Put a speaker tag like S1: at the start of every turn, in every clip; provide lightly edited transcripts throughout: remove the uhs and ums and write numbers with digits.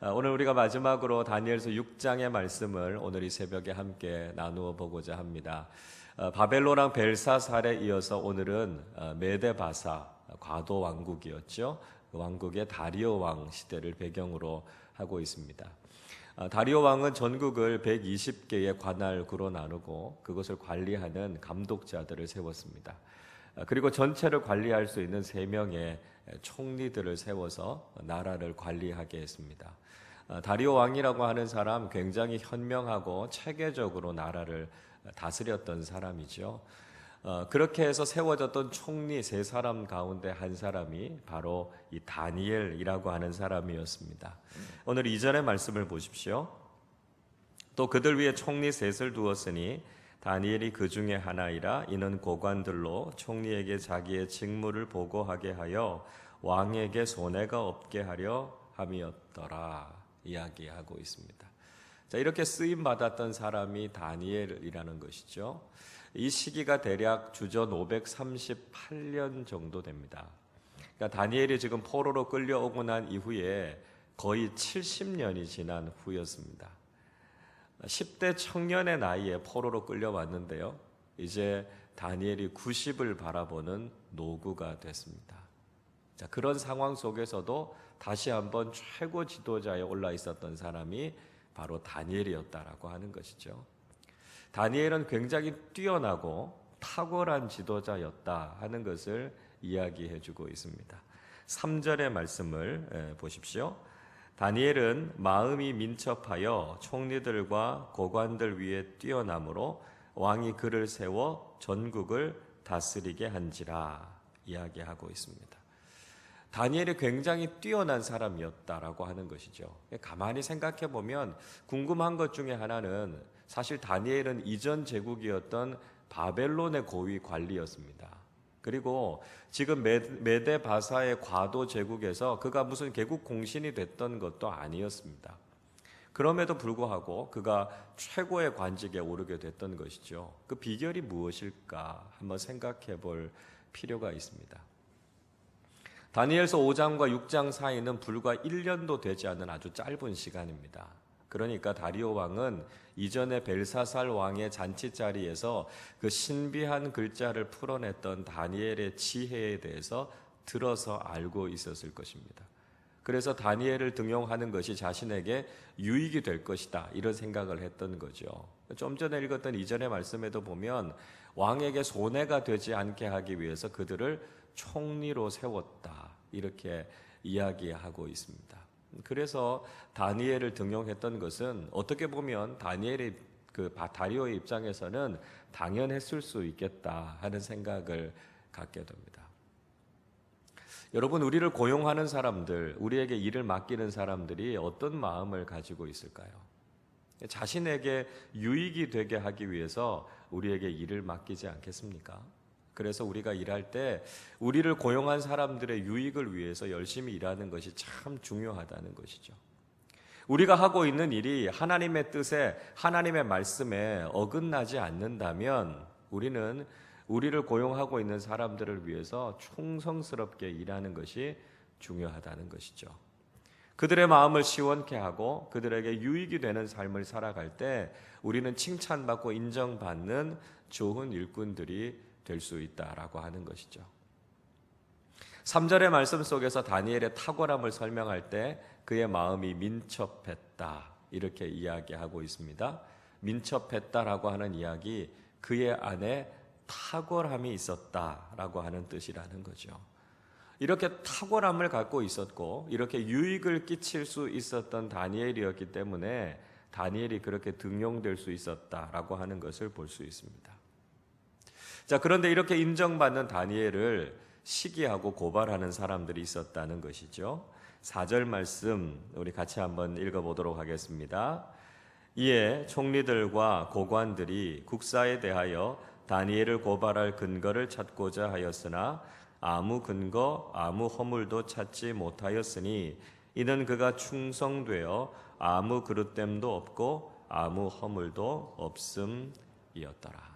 S1: 오늘 우리가 마지막으로 다니엘서 6장의 말씀을 오늘 이 새벽에 함께 나누어 보고자 합니다. 바벨론왕 벨사살에 이어서 오늘은 메데바사 과도 왕국이었죠. 그 왕국의 다리오 왕 시대를 배경으로 하고 있습니다. 다리오 왕은 전국을 120개의 관할구로 나누고 그것을 관리하는 감독자들을 세웠습니다. 그리고 전체를 관리할 수 있는 3명의 총리들을 세워서 나라를 관리하게 했습니다. 다리오 왕이라고 하는 사람 굉장히 현명하고 체계적으로 나라를 다스렸던 사람이죠. 그렇게 해서 세워졌던 총리 3사람 가운데 한 사람이 바로 이 다니엘이라고 하는 사람이었습니다. 오늘 이전의 말씀을 보십시오. 또 그들 위에 총리 셋을 두었으니 다니엘이 그 중에 하나이라. 이는 고관들로 총리에게 자기의 직무를 보고하게 하여 왕에게 손해가 없게 하려 함이었더라 이야기하고 있습니다. 자, 이렇게 쓰임 받았던 사람이 다니엘이라는 것이죠. 이 시기가 대략 주전 538년 정도 됩니다. 그러니까 다니엘이 지금 포로로 끌려오고 난 이후에 거의 70년이 지난 후였습니다. 10대 청년의 나이에 포로로 끌려왔는데요. 이제 다니엘이 90을 바라보는 노구가 됐습니다. 자, 그런 상황 속에서도 다시 한번 최고 지도자에 올라 있었던 사람이 바로 다니엘이었다라고 하는 것이죠. 다니엘은 굉장히 뛰어나고 탁월한 지도자였다 하는 것을 이야기해 주고 있습니다. 3절의 말씀을 보십시오. 다니엘은 마음이 민첩하여 총리들과 고관들 위에 뛰어남으로 왕이 그를 세워 전국을 다스리게 한지라 이야기하고 있습니다. 다니엘이 굉장히 뛰어난 사람이었다라고 하는 것이죠. 가만히 생각해 보면 궁금한 것 중에 하나는 사실 다니엘은 이전 제국이었던 바벨론의 고위 관리였습니다. 그리고 지금 메데바사의 과도 제국에서 그가 무슨 개국 공신이 됐던 것도 아니었습니다. 그럼에도 불구하고 그가 최고의 관직에 오르게 됐던 것이죠. 그 비결이 무엇일까 한번 생각해 볼 필요가 있습니다. 다니엘서 5장과 6장 사이는 불과 1년도 되지 않은 아주 짧은 시간입니다. 그러니까 다리오 왕은 이전에 벨사살 왕의 잔치자리에서 그 신비한 글자를 풀어냈던 다니엘의 지혜에 대해서 들어서 알고 있었을 것입니다. 그래서 다니엘을 등용하는 것이 자신에게 유익이 될 것이다 이런 생각을 했던 거죠. 좀 전에 읽었던 이전의 말씀에도 보면 왕에게 손해가 되지 않게 하기 위해서 그들을 총리로 세웠다 이렇게 이야기하고 있습니다. 그래서 다니엘을 등용했던 것은 어떻게 보면 다니엘의 다리오의 입장에서는 당연했을 수 있겠다 하는 생각을 갖게 됩니다. 여러분, 우리를 고용하는 사람들, 우리에게 일을 맡기는 사람들이 어떤 마음을 가지고 있을까요? 자신에게 유익이 되게 하기 위해서 우리에게 일을 맡기지 않겠습니까? 그래서 우리가 일할 때 우리를 고용한 사람들의 유익을 위해서 열심히 일하는 것이 참 중요하다는 것이죠. 우리가 하고 있는 일이 하나님의 뜻에, 하나님의 말씀에 어긋나지 않는다면 우리는 우리를 고용하고 있는 사람들을 위해서 충성스럽게 일하는 것이 중요하다는 것이죠. 그들의 마음을 시원케 하고 그들에게 유익이 되는 삶을 살아갈 때 우리는 칭찬받고 인정받는 좋은 일꾼들이 될 수 있다라고 하는 것이죠. 3절의 말씀 속에서 다니엘의 탁월함을 설명할 때 그의 마음이 민첩했다 이렇게 이야기하고 있습니다. 민첩했다라고 하는 이야기, 그의 안에 탁월함이 있었다라고 하는 뜻이라는 거죠. 이렇게 탁월함을 갖고 있었고 이렇게 유익을 끼칠 수 있었던 다니엘이었기 때문에 다니엘이 그렇게 등용될 수 있었다라고 하는 것을 볼 수 있습니다. 자, 그런데 이렇게 인정받는 다니엘을 시기하고 고발하는 사람들이 있었다는 것이죠. 4절 말씀 우리 같이 한번 읽어보도록 하겠습니다. 이에 총리들과 고관들이 국사에 대하여 다니엘을 고발할 근거를 찾고자 하였으나 아무 근거, 아무 허물도 찾지 못하였으니 이는 그가 충성되어 아무 그릇됨도 없고 아무 허물도 없음이었더라.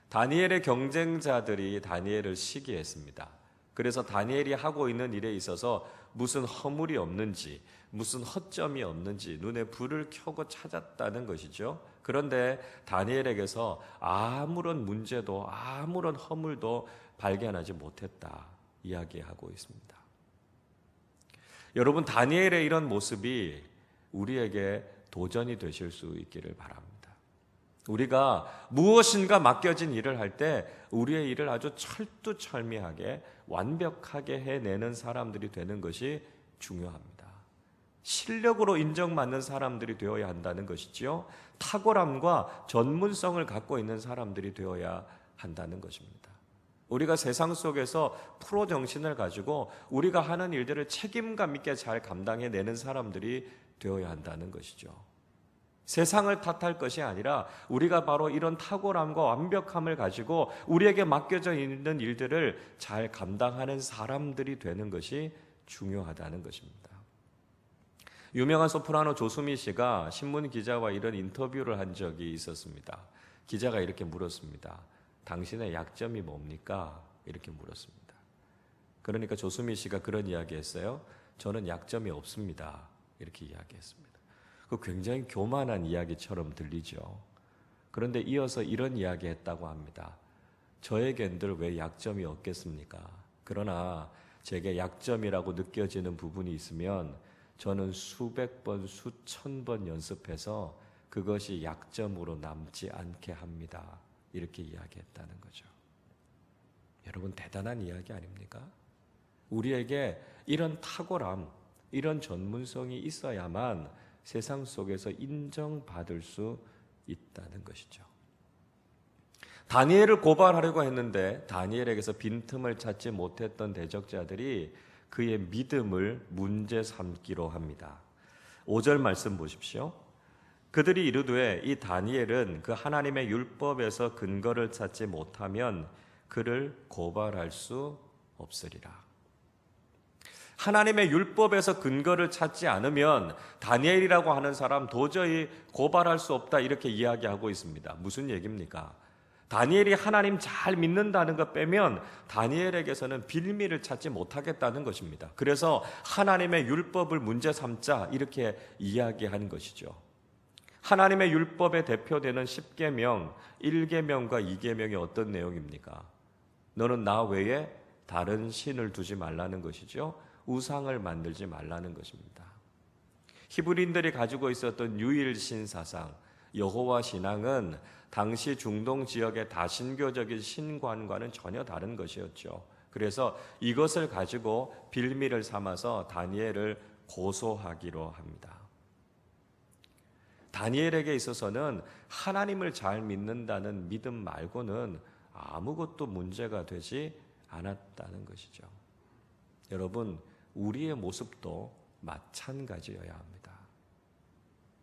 S1: 다니엘의 경쟁자들이 다니엘을 시기했습니다. 그래서 다니엘이 하고 있는 일에 있어서 무슨 허물이 없는지, 무슨 허점이 없는지 눈에 불을 켜고 찾았다는 것이죠. 그런데 다니엘에게서 아무런 문제도 아무런 허물도 발견하지 못했다 이야기하고 있습니다. 여러분, 다니엘의 이런 모습이 우리에게 도전이 되실 수 있기를 바랍니다. 우리가 무엇인가 맡겨진 일을 할 때 우리의 일을 아주 철두철미하게 완벽하게 해내는 사람들이 되는 것이 중요합니다. 실력으로 인정받는 사람들이 되어야 한다는 것이지요. 탁월함과 전문성을 갖고 있는 사람들이 되어야 한다는 것입니다. 우리가 세상 속에서 프로 정신을 가지고 우리가 하는 일들을 책임감 있게 잘 감당해내는 사람들이 되어야 한다는 것이죠. 세상을 탓할 것이 아니라 우리가 바로 이런 탁월함과 완벽함을 가지고 우리에게 맡겨져 있는 일들을 잘 감당하는 사람들이 되는 것이 중요하다는 것입니다. 유명한 소프라노 조수미 씨가 신문 기자와 이런 인터뷰를 한 적이 있었습니다. 기자가 이렇게 물었습니다. 당신의 약점이 뭡니까? 이렇게 물었습니다. 그러니까 조수미 씨가 그런 이야기했어요. 저는 약점이 없습니다. 이렇게 이야기했습니다. 그 굉장히 교만한 이야기처럼 들리죠. 그런데 이어서 이런 이야기 했다고 합니다. 저에겐들 왜 약점이 없겠습니까? 그러나 제게 약점이라고 느껴지는 부분이 있으면 저는 수백 번, 수천 번 연습해서 그것이 약점으로 남지 않게 합니다. 이렇게 이야기했다는 거죠. 여러분, 대단한 이야기 아닙니까? 우리에게 이런 탁월함, 이런 전문성이 있어야만 세상 속에서 인정받을 수 있다는 것이죠. 다니엘을 고발하려고 했는데 다니엘에게서 빈틈을 찾지 못했던 대적자들이 그의 믿음을 문제 삼기로 합니다. 5절 말씀 보십시오. 그들이 이르되 이 다니엘은 그 하나님의 율법에서 근거를 찾지 못하면 그를 고발할 수 없으리라. 하나님의 율법에서 근거를 찾지 않으면 다니엘이라고 하는 사람 도저히 고발할 수 없다 이렇게 이야기하고 있습니다. 무슨 얘기입니까? 다니엘이 하나님 잘 믿는다는 것 빼면 다니엘에게서는 빌미를 찾지 못하겠다는 것입니다. 그래서 하나님의 율법을 문제 삼자 이렇게 이야기하는 것이죠. 하나님의 율법에 대표되는 10계명, 1계명과 2계명이 어떤 내용입니까? 너는 나 외에 다른 신을 두지 말라는 것이죠. 우상을 만들지 말라는 것입니다. 히브리인들이 가지고 있었던 유일신 사상, 여호와 신앙은 당시 중동 지역의 다신교적인 신관과는 전혀 다른 것이었죠. 그래서 이것을 가지고 빌미를 삼아서 다니엘을 고소하기로 합니다. 다니엘에게 있어서는 하나님을 잘 믿는다는 믿음 말고는 아무것도 문제가 되지 않았다는 것이죠. 여러분, 우리의 모습도 마찬가지여야 합니다.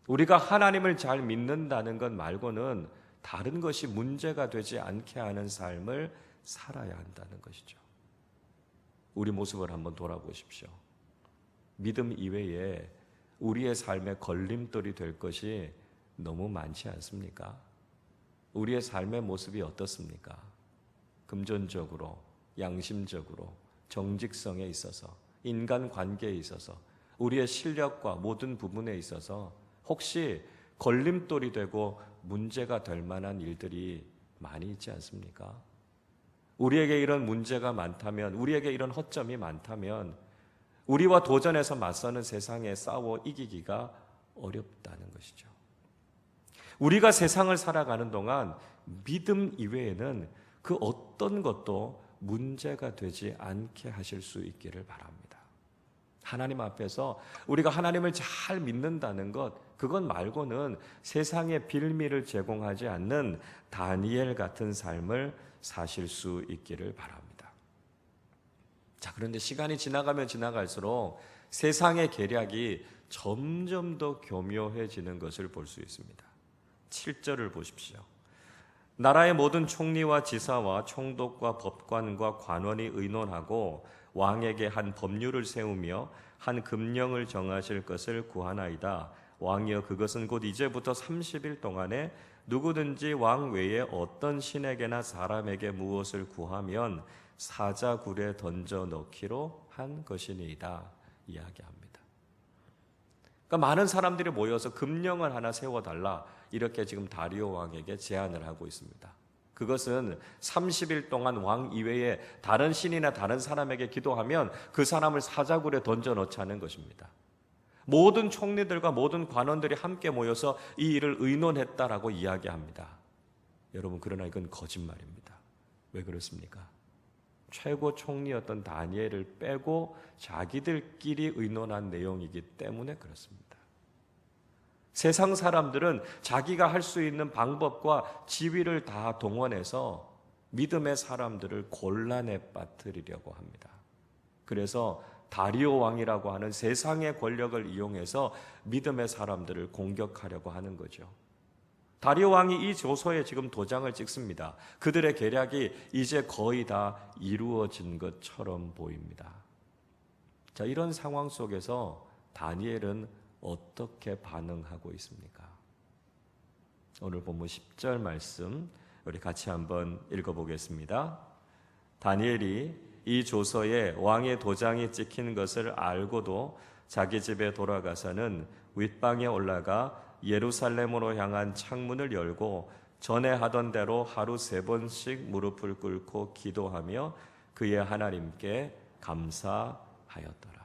S1: 우리가 하나님을 잘 믿는다는 것 말고는 다른 것이 문제가 되지 않게 하는 삶을 살아야 한다는 것이죠. 우리 모습을 한번 돌아보십시오. 믿음 이외에 우리의 삶에 걸림돌이 될 것이 너무 많지 않습니까? 우리의 삶의 모습이 어떻습니까? 금전적으로, 양심적으로, 정직성에 있어서, 인간관계에 있어서, 우리의 실력과 모든 부분에 있어서 혹시 걸림돌이 되고 문제가 될 만한 일들이 많이 있지 않습니까? 우리에게 이런 문제가 많다면, 우리에게 이런 허점이 많다면 우리와 도전해서 맞서는 세상에 싸워 이기기가 어렵다는 것이죠. 우리가 세상을 살아가는 동안 믿음 이외에는 그 어떤 것도 문제가 되지 않게 하실 수 있기를 바랍니다. 하나님 앞에서 우리가 하나님을 잘 믿는다는 것, 그것 말고는 세상에 빌미를 제공하지 않는 다니엘 같은 삶을 사실 수 있기를 바랍니다. 자, 그런데 시간이 지나가면 지나갈수록 세상의 계략이 점점 더 교묘해지는 것을 볼 수 있습니다. 7절을 보십시오. 나라의 모든 총리와 지사와 총독과 법관과 관원이 의논하고 왕에게 한 법률을 세우며 한 금령을 정하실 것을 구하나이다. 왕이여, 그것은 곧 이제부터 30일 동안에 누구든지 왕 외에 어떤 신에게나 사람에게 무엇을 구하면 사자굴에 던져 넣기로 한 것이니이다. 이야기합니다. 그러니까 많은 사람들이 모여서 금령을 하나 세워달라 이렇게 지금 다리오 왕에게 제안을 하고 있습니다. 그것은 30일 동안 왕 이외에 다른 신이나 다른 사람에게 기도하면 그 사람을 사자굴에 던져넣자는 것입니다. 모든 총리들과 모든 관원들이 함께 모여서 이 일을 의논했다라고 이야기합니다. 여러분, 그러나 이건 거짓말입니다. 왜 그렇습니까? 최고 총리였던 다니엘을 빼고 자기들끼리 의논한 내용이기 때문에 그렇습니다. 세상 사람들은 자기가 할 수 있는 방법과 지위를 다 동원해서 믿음의 사람들을 곤란에 빠뜨리려고 합니다. 그래서 다리오 왕이라고 하는 세상의 권력을 이용해서 믿음의 사람들을 공격하려고 하는 거죠. 다리오 왕이 이 조서에 지금 도장을 찍습니다. 그들의 계략이 이제 거의 다 이루어진 것처럼 보입니다. 자, 이런 상황 속에서 다니엘은 어떻게 반응하고 있습니까? 오늘 본문 10절 말씀 우리 같이 한번 읽어보겠습니다. 다니엘이 이 조서에 왕의 도장이 찍힌 것을 알고도 자기 집에 돌아가서는 윗방에 올라가 예루살렘으로 향한 창문을 열고 전에 하던 대로 하루 3번씩 무릎을 꿇고 기도하며 그의 하나님께 감사하였더라.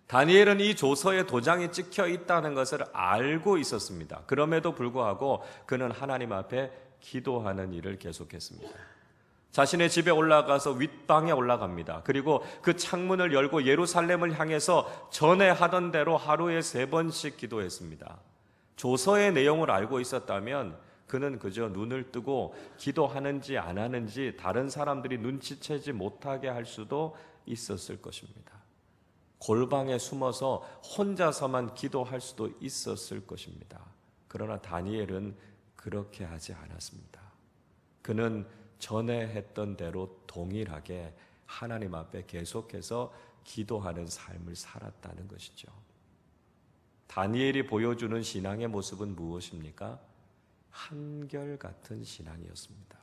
S1: 다니엘은 이 조서에 도장이 찍혀 있다는 것을 알고 있었습니다. 그럼에도 불구하고 그는 하나님 앞에 기도하는 일을 계속했습니다. 자신의 집에 올라가서 윗방에 올라갑니다. 그리고 그 창문을 열고 예루살렘을 향해서 전에 하던 대로 하루에 3번씩 기도했습니다. 조서의 내용을 알고 있었다면 그는 그저 눈을 뜨고 기도하는지 안 하는지 다른 사람들이 눈치채지 못하게 할 수도 있었을 것입니다. 골방에 숨어서 혼자서만 기도할 수도 있었을 것입니다. 그러나 다니엘은 그렇게 하지 않았습니다. 그는 전에 했던 대로 동일하게 하나님 앞에 계속해서 기도하는 삶을 살았다는 것이죠. 다니엘이 보여주는 신앙의 모습은 무엇입니까? 한결같은 신앙이었습니다.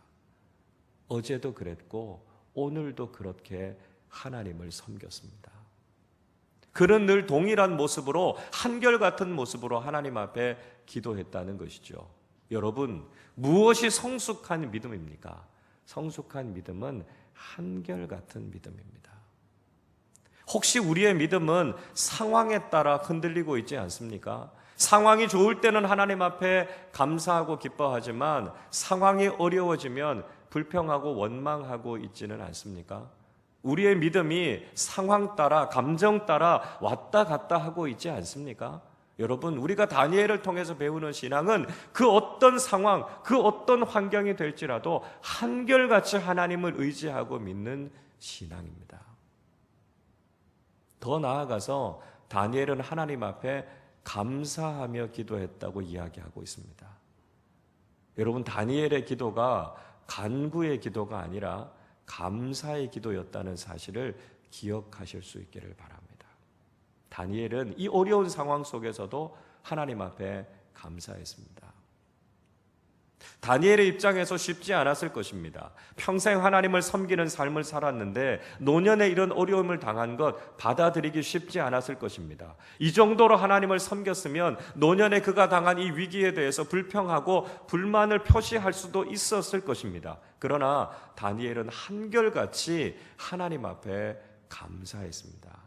S1: 어제도 그랬고 오늘도 그렇게 하나님을 섬겼습니다. 그는 늘 동일한 모습으로 한결같은 모습으로 하나님 앞에 기도했다는 것이죠. 여러분, 무엇이 성숙한 믿음입니까? 성숙한 믿음은 한결같은 믿음입니다. 혹시 우리의 믿음은 상황에 따라 흔들리고 있지 않습니까? 상황이 좋을 때는 하나님 앞에 감사하고 기뻐하지만 상황이 어려워지면 불평하고 원망하고 있지는 않습니까? 우리의 믿음이 상황 따라 감정 따라 왔다 갔다 하고 있지 않습니까? 여러분, 우리가 다니엘을 통해서 배우는 신앙은 그 어떤 상황, 그 어떤 환경이 될지라도 한결같이 하나님을 의지하고 믿는 신앙입니다. 더 나아가서 다니엘은 하나님 앞에 감사하며 기도했다고 이야기하고 있습니다. 여러분, 다니엘의 기도가 간구의 기도가 아니라 감사의 기도였다는 사실을 기억하실 수 있기를 바랍니다. 다니엘은 이 어려운 상황 속에서도 하나님 앞에 감사했습니다. 다니엘의 입장에서 쉽지 않았을 것입니다. 평생 하나님을 섬기는 삶을 살았는데 노년에 이런 어려움을 당한 것 받아들이기 쉽지 않았을 것입니다. 이 정도로 하나님을 섬겼으면 노년에 그가 당한 이 위기에 대해서 불평하고 불만을 표시할 수도 있었을 것입니다. 그러나 다니엘은 한결같이 하나님 앞에 감사했습니다.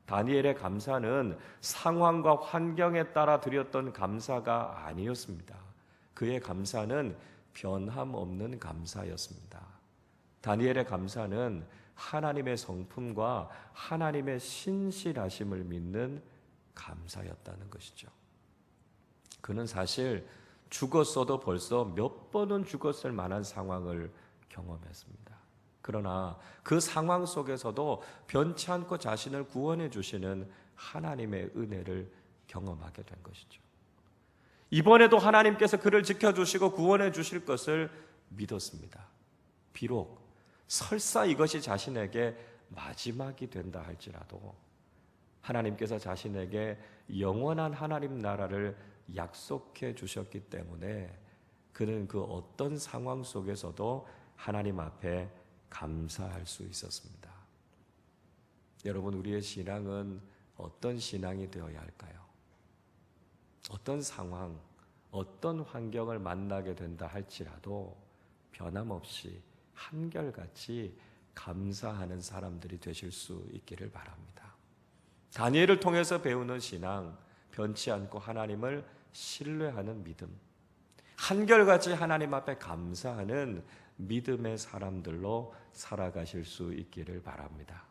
S1: 다니엘의 감사는 상황과 환경에 따라 드렸던 감사가 아니었습니다. 그의 감사는 변함없는 감사였습니다. 다니엘의 감사는 하나님의 성품과 하나님의 신실하심을 믿는 감사였다는 것이죠. 그는 사실 죽었어도 벌써 몇 번은 죽었을 만한 상황을 경험했습니다. 그러나 그 상황 속에서도 변치 않고 자신을 구원해 주시는 하나님의 은혜를 경험하게 된 것이죠. 이번에도 하나님께서 그를 지켜주시고 구원해 주실 것을 믿었습니다. 비록 설사 이것이 자신에게 마지막이 된다 할지라도 하나님께서 자신에게 영원한 하나님 나라를 약속해 주셨기 때문에 그는 그 어떤 상황 속에서도 하나님 앞에 감사할 수 있었습니다. 여러분, 우리의 신앙은 어떤 신앙이 되어야 할까요? 어떤 상황, 어떤 환경을 만나게 된다 할지라도 변함없이 한결같이 감사하는 사람들이 되실 수 있기를 바랍니다. 다니엘을 통해서 배우는 신앙, 변치 않고 하나님을 신뢰하는 믿음, 한결같이 하나님 앞에 감사하는 믿음의 사람들로 살아가실 수 있기를 바랍니다.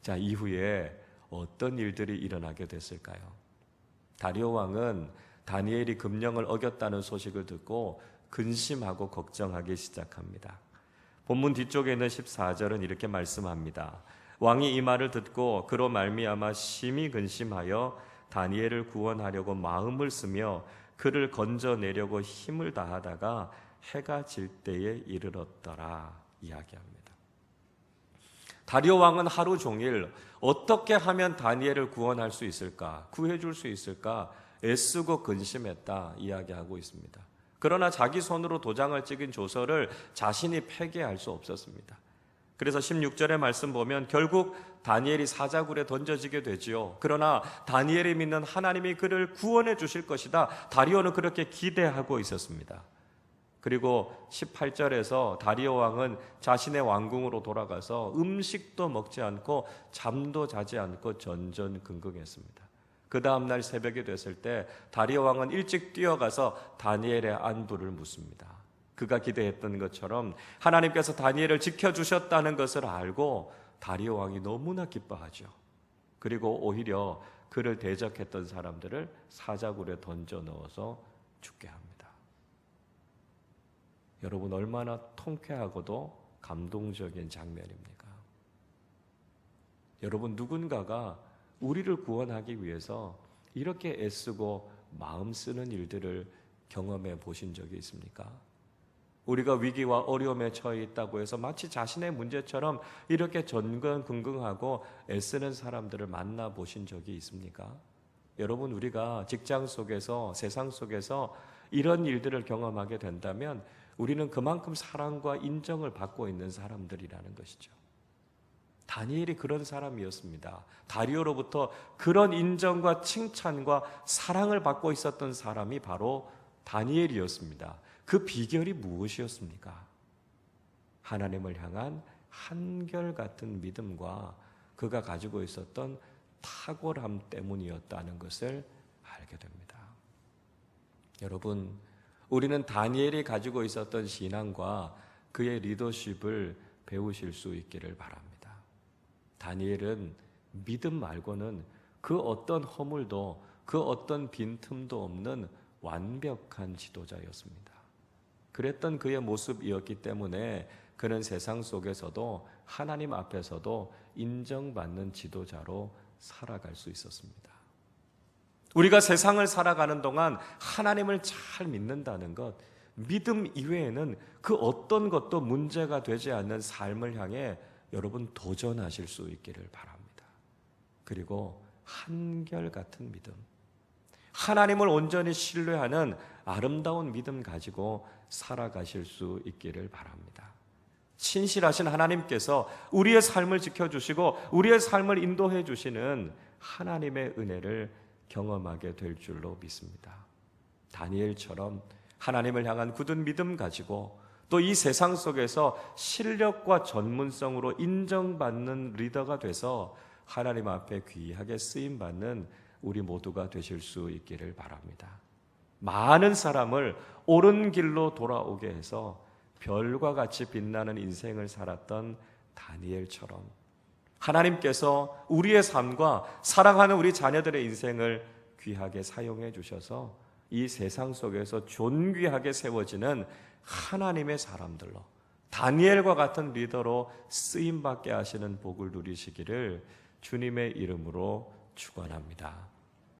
S1: 자, 이후에 어떤 일들이 일어나게 됐을까요? 다리오 왕은 다니엘이 금령을 어겼다는 소식을 듣고 근심하고 걱정하기 시작합니다. 본문 뒤쪽에 있는 14절은 이렇게 말씀합니다. 왕이 이 말을 듣고 그로 말미암아 심히 근심하여 다니엘을 구원하려고 마음을 쓰며 그를 건져내려고 힘을 다하다가 해가 질 때에 이르렀더라 이야기합니다. 다리오 왕은 하루 종일 어떻게 하면 다니엘을 구원할 수 있을까, 구해줄 수 있을까 애쓰고 근심했다 이야기하고 있습니다. 그러나 자기 손으로 도장을 찍은 조서를 자신이 폐기할 수 없었습니다. 그래서 16절의 말씀 보면 결국 다니엘이 사자굴에 던져지게 되지요. 그러나 다니엘이 믿는 하나님이 그를 구원해 주실 것이다. 다리오는 그렇게 기대하고 있었습니다. 그리고 18절에서 다리오 왕은 자신의 왕궁으로 돌아가서 음식도 먹지 않고 잠도 자지 않고 전전긍긍했습니다. 그 다음날 새벽이 됐을 때 다리오 왕은 일찍 뛰어가서 다니엘의 안부를 묻습니다. 그가 기대했던 것처럼 하나님께서 다니엘을 지켜주셨다는 것을 알고 다리오 왕이 너무나 기뻐하죠. 그리고 오히려 그를 대적했던 사람들을 사자굴에 던져 넣어서 죽게 합니다. 여러분, 얼마나 통쾌하고도 감동적인 장면입니까? 여러분, 누군가가 우리를 구원하기 위해서 이렇게 애쓰고 마음 쓰는 일들을 경험해 보신 적이 있습니까? 우리가 위기와 어려움에 처해 있다고 해서 마치 자신의 문제처럼 이렇게 전전긍긍하고 애쓰는 사람들을 만나 보신 적이 있습니까? 여러분, 우리가 직장 속에서, 세상 속에서 이런 일들을 경험하게 된다면 우리는 그만큼 사랑과 인정을 받고 있는 사람들이라는 것이죠. 다니엘이 그런 사람이었습니다. 다리오로부터 그런 인정과 칭찬과 사랑을 받고 있었던 사람이 바로 다니엘이었습니다. 그 비결이 무엇이었습니까? 하나님을 향한 한결같은 믿음과 그가 가지고 있었던 탁월함 때문이었다는 것을 알게 됩니다. 여러분, 우리는 다니엘이 가지고 있었던 신앙과 그의 리더십을 배우실 수 있기를 바랍니다. 다니엘은 믿음 말고는 그 어떤 허물도 그 어떤 빈틈도 없는 완벽한 지도자였습니다. 그랬던 그의 모습이었기 때문에 그는 세상 속에서도 하나님 앞에서도 인정받는 지도자로 살아갈 수 있었습니다. 우리가 세상을 살아가는 동안 하나님을 잘 믿는다는 것, 믿음 이외에는 그 어떤 것도 문제가 되지 않는 삶을 향해 여러분 도전하실 수 있기를 바랍니다. 그리고 한결같은 믿음, 하나님을 온전히 신뢰하는 아름다운 믿음 가지고 살아가실 수 있기를 바랍니다. 신실하신 하나님께서 우리의 삶을 지켜주시고 우리의 삶을 인도해 주시는 하나님의 은혜를 경험하게 될 줄로 믿습니다. 다니엘처럼 하나님을 향한 굳은 믿음 가지고 또 이 세상 속에서 실력과 전문성으로 인정받는 리더가 돼서 하나님 앞에 귀하게 쓰임받는 우리 모두가 되실 수 있기를 바랍니다. 많은 사람을 옳은 길로 돌아오게 해서 별과 같이 빛나는 인생을 살았던 다니엘처럼 하나님께서 우리의 삶과 사랑하는 우리 자녀들의 인생을 귀하게 사용해 주셔서 이 세상 속에서 존귀하게 세워지는 하나님의 사람들로 다니엘과 같은 리더로 쓰임받게 하시는 복을 누리시기를 주님의 이름으로 축원합니다.